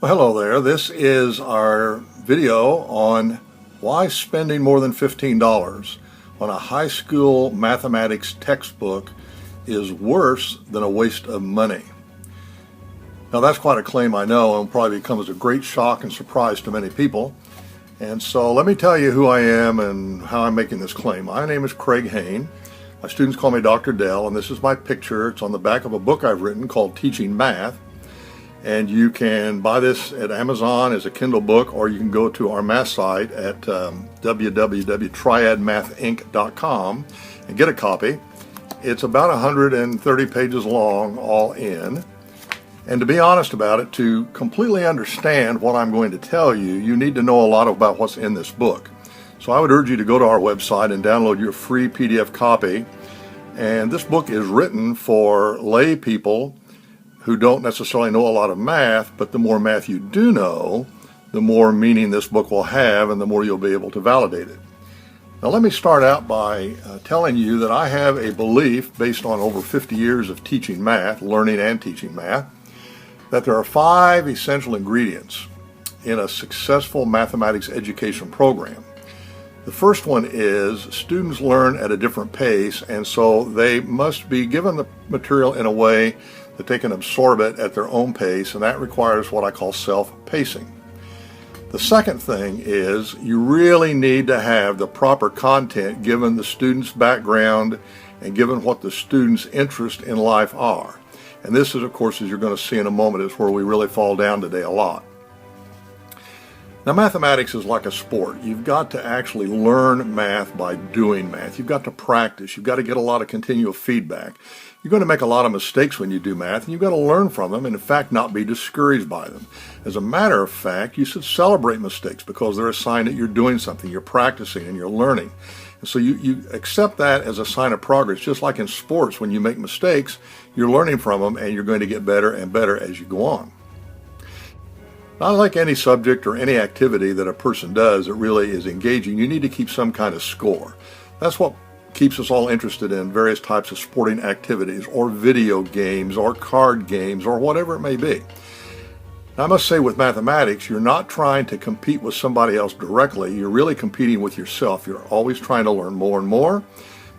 Well, hello there. This is our video on why spending more than $15 on a high school mathematics textbook is worse than a waste of money. Now that's quite a claim, I know, and probably comes as a great shock and surprise to many people. And so let me tell you who I am and how I'm making this claim. My name is Craig Heron. My students call me Dr. Dell, and this is my picture. It's on the back of a book I've written called Teaching Math. And you can buy this at Amazon as a Kindle book, or you can go to our math site at www.triadmathinc.com and get a copy. It's about 130 pages long, all in. And to be honest about it, to completely understand what I'm going to tell you, you need to know a lot about what's in this book. So I would urge you to go to our website and download your free PDF copy. And this book is written for lay people who don't necessarily know a lot of math, but the more math you do know, the more meaning this book will have and the more you'll be able to validate it. Now let me start out by telling you that I have a belief based on over 50 years of teaching math, learning and teaching math, that there are 5 essential ingredients in a successful mathematics education program. The first one is students learn at a different pace, and so they must be given the material in a way that they can absorb it at their own pace, and that requires what I call self-pacing. The second thing is you really need to have the proper content given the student's background and given what the student's interests in life are. And this is, of course, as you're going to see in a moment, is where we really fall down today a lot. Now, mathematics is like a sport. You've got to actually learn math by doing math. You've got to practice. You've got to get a lot of continual feedback. You're going to make a lot of mistakes when you do math, and you've got to learn from them and, in fact, not be discouraged by them. As a matter of fact, you should celebrate mistakes because they're a sign that you're doing something, you're practicing, and you're learning. And so you accept that as a sign of progress. Just like in sports, when you make mistakes, you're learning from them, and you're going to get better and better as you go on. Not like any subject or any activity that a person does that really is engaging, you need to keep some kind of score. That's what keeps us all interested in various types of sporting activities or video games or card games or whatever it may be. Now, I must say with mathematics, you're not trying to compete with somebody else directly. You're really competing with yourself. You're always trying to learn more and more,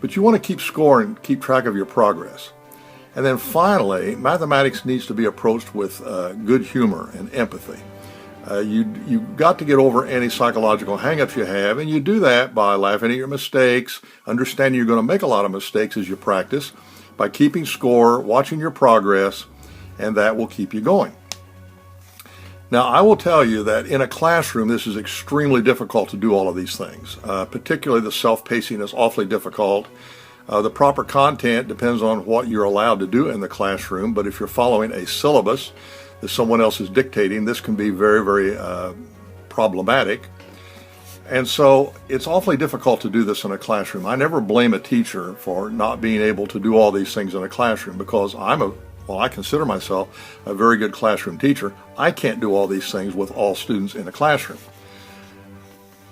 but you want to keep score and keep track of your progress. And then finally, mathematics needs to be approached with good humor and empathy. You've got to get over any psychological hang-ups you have, and you do that by laughing at your mistakes, understanding you're going to make a lot of mistakes as you practice, by keeping score, watching your progress, and that will keep you going. Now, I will tell you that in a classroom, this is extremely difficult to do all of these things. Particularly the self-pacing is awfully difficult. The proper content depends on what you're allowed to do in the classroom, but if you're following a syllabus that someone else is dictating, this can be very, very problematic. And so it's awfully difficult to do this in a classroom. I never blame a teacher for not being able to do all these things in a classroom because I consider myself a very good classroom teacher. I can't do all these things with all students in a classroom.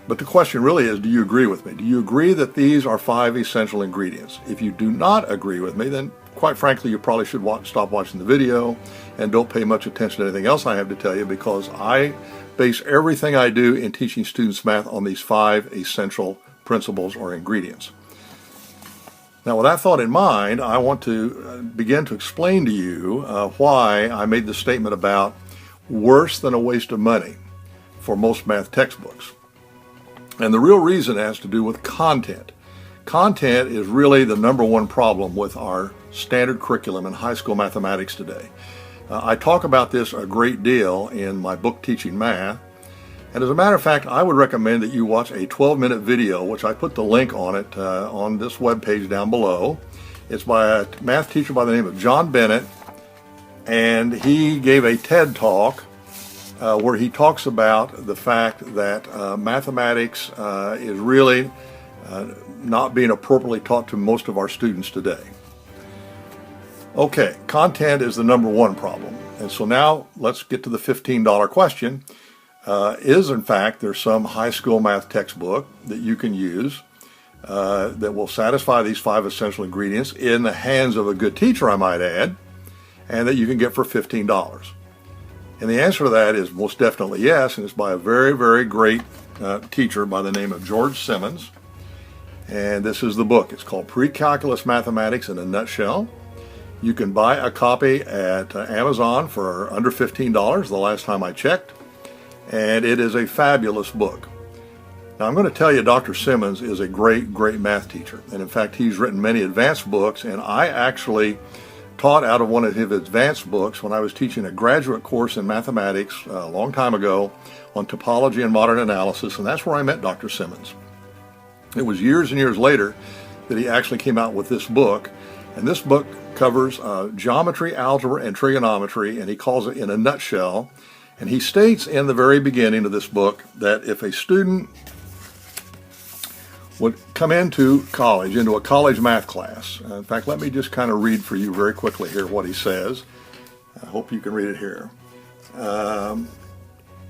But the question really is, do you agree with me? Do you agree that these are 5 essential ingredients? If you do not agree with me, then quite frankly, you probably should stop watching the video and don't pay much attention to anything else I have to tell you, because I base everything I do in teaching students math on these 5 essential principles or ingredients. Now, with that thought in mind, I want to begin to explain to you why I made the statement about worse than a waste of money for most math textbooks. And the real reason has to do with content. Content is really the number one problem with our standard curriculum in high school mathematics today. I talk about this a great deal in my book, Teaching Math. And as a matter of fact, I would recommend that you watch a 12-minute video, which I put the link on it on this webpage down below. It's by a math teacher by the name of John Bennett, and he gave a TED Talk where he talks about the fact that mathematics is really not being appropriately taught to most of our students today. Okay, content is the number one problem. And so now let's get to the $15 question. Is, in fact, there's some high school math textbook that you can use that will satisfy these 5 essential ingredients in the hands of a good teacher, I might add, and that you can get for $15? And the answer to that is most definitely yes, and it's by a very, very great teacher by the name of George Simmons. And this is the book. It's called Pre-Calculus Mathematics in a Nutshell. You can buy a copy at Amazon for under $15 the last time I checked, and it is a fabulous book. Now I'm going to tell you Dr. Simmons is a great, great math teacher, and in fact he's written many advanced books, and I actually taught out of one of his advanced books when I was teaching a graduate course in mathematics a long time ago on topology and modern analysis, and that's where I met Dr. Simmons. It was years and years later that he actually came out with this book, and this book covers geometry, algebra, and trigonometry, and he calls it In a Nutshell. And he states in the very beginning of this book that if a student would come into college, into a college math class, in fact, let me just kind of read for you very quickly here what he says. I hope you can read it here.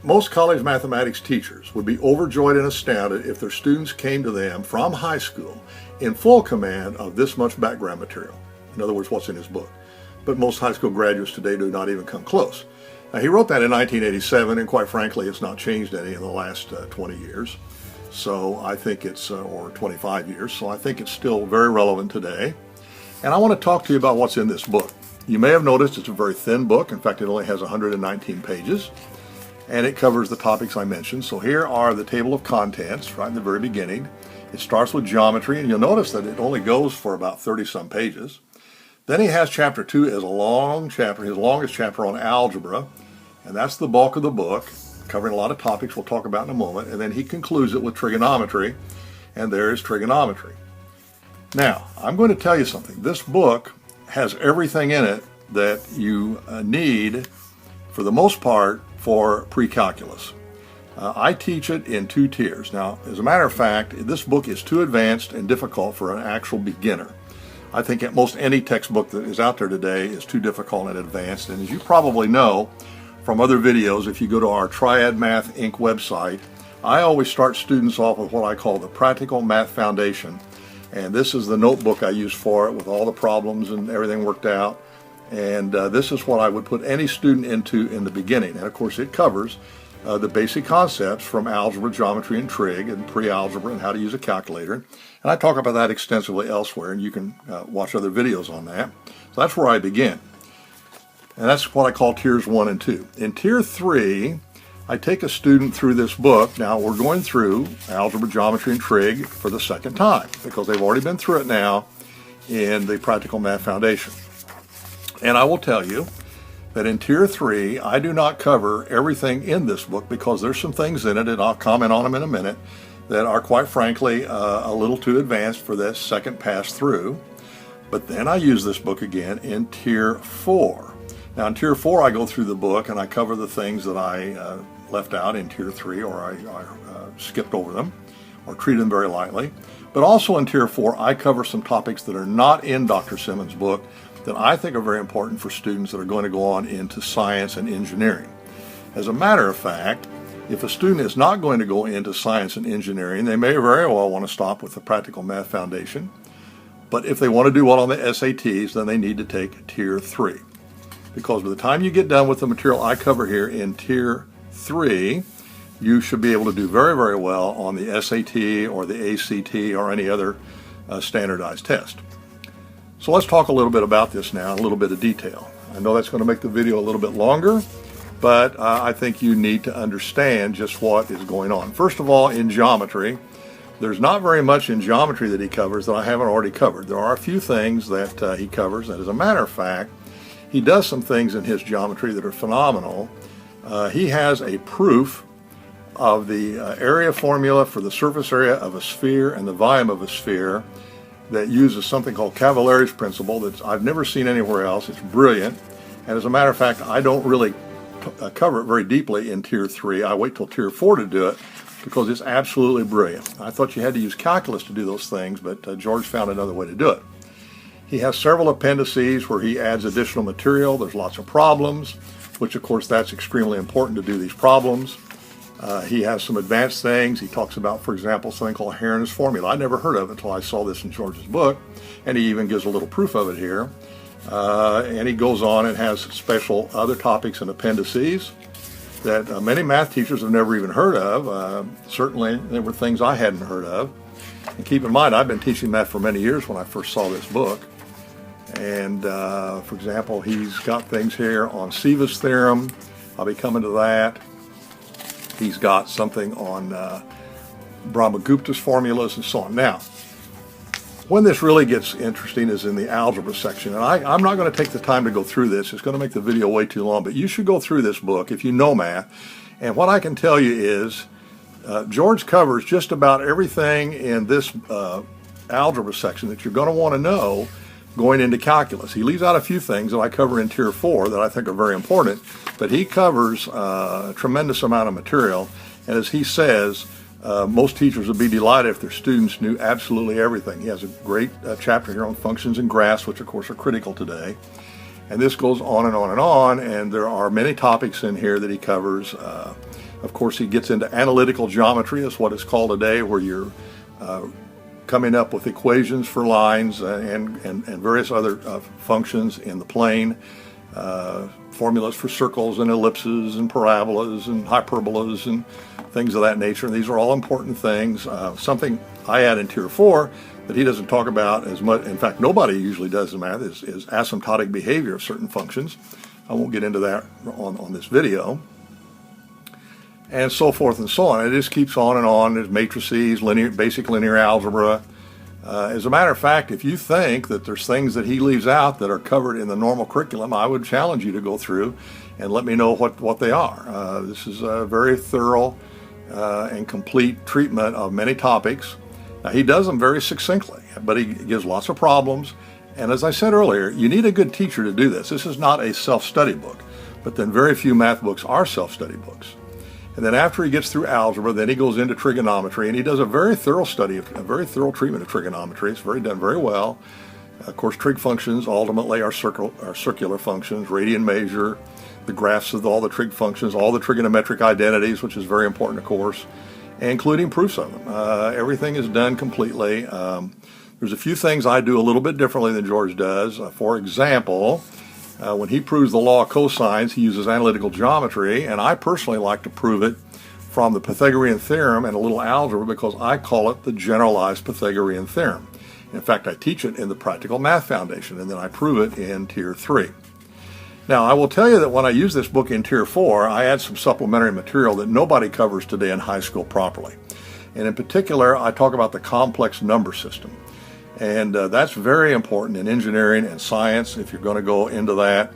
Most college mathematics teachers would be overjoyed and astounded if their students came to them from high school in full command of this much background material. In other words, what's in his book. But most high school graduates today do not even come close. Now, he wrote that in 1987, and quite frankly, it's not changed any in the last 20 years. So I think it's, or 25 years, so I think it's still very relevant today. And I want to talk to you about what's in this book. You may have noticed it's a very thin book. In fact, it only has 119 pages. And it covers the topics I mentioned. So here are the table of contents right in the very beginning. It starts with geometry, and you'll notice that it only goes for about 30-some pages. Then he has chapter 2 as a long chapter, his longest chapter on algebra, and that's the bulk of the book, covering a lot of topics we'll talk about in a moment. And then he concludes it with trigonometry, and there is trigonometry. Now, I'm going to tell you something. This book has everything in it that you need, for the most part, for pre-calculus. I teach it in 2 tiers. Now, as a matter of fact, this book is too advanced and difficult for an actual beginner. I think at most any textbook that is out there today is too difficult and advanced. And as you probably know from other videos, if you go to our Triad Math Inc. website, I always start students off with what I call the Practical Math Foundation. And this is the notebook I use for it with all the problems and everything worked out. And this is what I would put any student into in the beginning. And of course it covers the basic concepts from algebra, geometry, and trig, and pre-algebra, and how to use a calculator. And I talk about that extensively elsewhere, and you can watch other videos on that. So that's where I begin. And that's what I call tiers 1 and 2. In tier 3, I take a student through this book. Now we're going through algebra, geometry, and trig for the second time, because they've already been through it now in the Practical Math Foundation. And I will tell you that in tier 3, I do not cover everything in this book, because there's some things in it, and I'll comment on them in a minute, that are quite frankly a little too advanced for this second pass through. But then I use this book again in tier 4. Now in tier 4, I go through the book and I cover the things that I left out in tier 3, or I skipped over them or treated them very lightly. But also in tier 4, I cover some topics that are not in Dr. Simmons' book that I think are very important for students that are going to go on into science and engineering. As a matter of fact, if a student is not going to go into science and engineering, they may very well want to stop with the Practical Math Foundation. But if they want to do well on the SATs, then they need to take tier 3. Because by the time you get done with the material I cover here in tier 3, you should be able to do very, very well on the SAT or the ACT or any other standardized test. So let's talk a little bit about this now, a little bit of detail. I know that's going to make the video a little bit longer, but I think you need to understand just what is going on. First of all, in geometry, there's not very much in geometry that he covers that I haven't already covered. There are a few things that he covers, and as a matter of fact, he does some things in his geometry that are phenomenal. He has a proof of the area formula for the surface area of a sphere and the volume of a sphere that uses something called Cavalari's principle that I've never seen anywhere else. It's brilliant. And as a matter of fact, I don't really cover it very deeply in tier 3. I wait till tier 4 to do it because it's absolutely brilliant. I thought you had to use calculus to do those things, but George found another way to do it. He has several appendices where he adds additional material. There's lots of problems, which of course that's extremely important to do these problems. He has some advanced things. He talks about, for example, something called Heron's formula. I never heard of it until I saw this in George's book, and he even gives a little proof of it here. And he goes on and has special other topics and appendices. that many math teachers have never even heard of. Certainly, there were things I hadn't heard of. And keep in mind, I've been teaching math for many years when I first saw this book. And for example, he's got things here on Siva's theorem. I'll be coming to that. He's got something on Brahmagupta's formulas and so on. Now, when this really gets interesting is in the algebra section. And I'm not going to take the time to go through this. It's going to make the video way too long. But you should go through this book if you know math. And what I can tell you is George covers just about everything in this algebra section that you're going to want to know going into calculus. He leaves out a few things that I cover in Tier 4 that I think are very important, but he covers a tremendous amount of material. And as he says, most teachers would be delighted if their students knew absolutely everything. He has a great chapter here on functions and graphs, which of course are critical today. And this goes on and on and on, and there are many topics in here that he covers. Of course, he gets into analytical geometry, is what it's called today, where you're coming up with equations for lines and various other functions in the plane, formulas for circles and ellipses and parabolas and hyperbolas and things of that nature. And these are all important things. Something I add in Tier 4 that he doesn't talk about as much, in fact nobody usually does in math, is asymptotic behavior of certain functions. I won't get into that on this video. And so forth and so on. It just keeps on and on. There's matrices, basic linear algebra. As a matter of fact, if you think that there's things that he leaves out that are covered in the normal curriculum, I would challenge you to go through and let me know what they are. This is a very thorough and complete treatment of many topics. Now, he does them very succinctly, but he gives lots of problems. And as I said earlier, you need a good teacher to do this. This is not a self-study book, but then very few math books are self-study books. And then after he gets through algebra, then he goes into trigonometry, and he does a very thorough study, a very thorough treatment of trigonometry. It's done very well. Of course, trig functions ultimately are circular functions, radian measure, the graphs of all the trig functions, all the trigonometric identities, which is very important, of course, including proofs of them. Everything is done completely. There's a few things I do a little bit differently than George does. For example, when he proves the law of cosines, he uses analytical geometry, and I personally like to prove it from the Pythagorean theorem and a little algebra because I call it the Generalized Pythagorean theorem. In fact, I teach it in the Practical Math Foundation, and then I prove it in Tier 3. Now, I will tell you that when I use this book in Tier 4, I add some supplementary material that nobody covers today in high school properly. And in particular, I talk about the complex number system. And that's very important in engineering and science if you're going to go into that.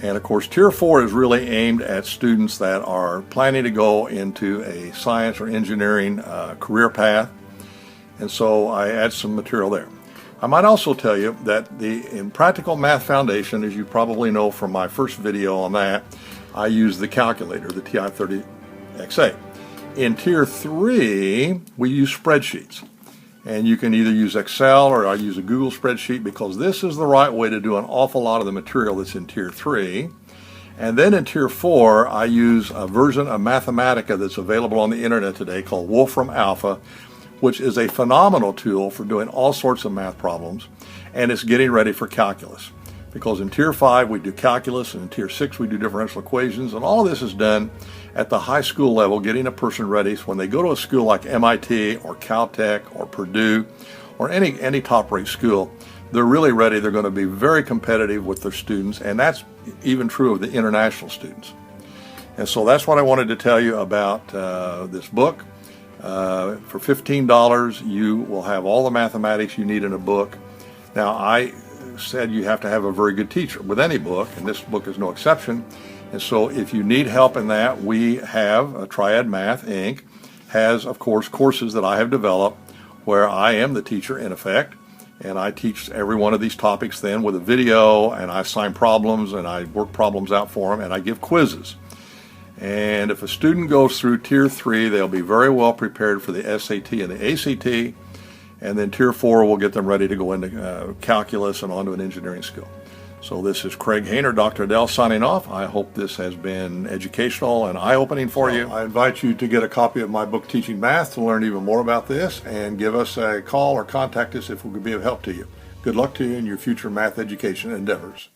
And of course, Tier 4 is really aimed at students that are planning to go into a science or engineering career path. And so I add some material there. I might also tell you that in Practical Math Foundation, as you probably know from my first video on that, I use the calculator, the TI-30XA. In Tier 3, we use spreadsheets. And you can either use Excel or I use a Google spreadsheet because this is the right way to do an awful lot of the material that's in Tier 3. And then in Tier 4, I use a version of Mathematica that's available on the internet today called Wolfram Alpha, which is a phenomenal tool for doing all sorts of math problems. And it's getting ready for calculus. Because in Tier 5, we do calculus, and in Tier 6, we do differential equations. And all of this is done at the high school level, getting a person ready so when they go to a school like MIT or Caltech or Purdue or any top-rate school, they're really ready. They're going to be very competitive with their students, and that's even true of the international students. And so that's what I wanted to tell you about this book. For $15, you will have all the mathematics you need in a book. Now, I said you have to have a very good teacher with any book, and this book is no exception. And so if you need help in that, we have Triad Math, Inc. has, of course, courses that I have developed where I am the teacher, in effect, and I teach every one of these topics then with a video, and I assign problems, and I work problems out for them, and I give quizzes. And if a student goes through Tier 3, they'll be very well prepared for the SAT and the ACT, and then Tier 4 will get them ready to go into calculus and onto an engineering school. So this is Craig Hayner, Dr. Adele, signing off. I hope this has been educational and eye-opening for you. I invite you to get a copy of my book, Teaching Math, to learn even more about this, and give us a call or contact us if we could be of help to you. Good luck to you in your future math education endeavors.